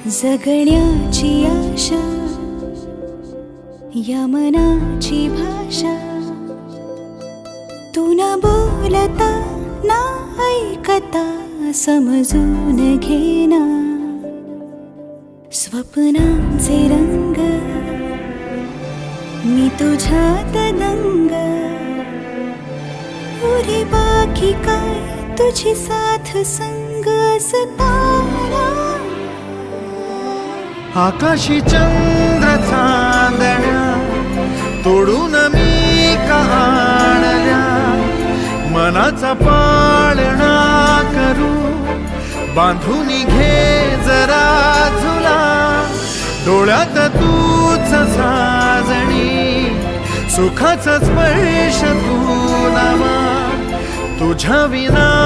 जगण्याची आशा या मनाची भाषा तू न बोलता ना ऐकता समजून घेना स्वप्नांचे रंग मी तुझ्यात दंग पुरी बाकी काय तुझी साथ संग असताना आकाशी चंद्र चांदण्या तोडून मी कहाणल्या मनाचा पाळणा करू बांधून घे जरा झुला डोळ्यात तूच साजणी सुखाचा स्पर्श तू नामा तुझ्या विना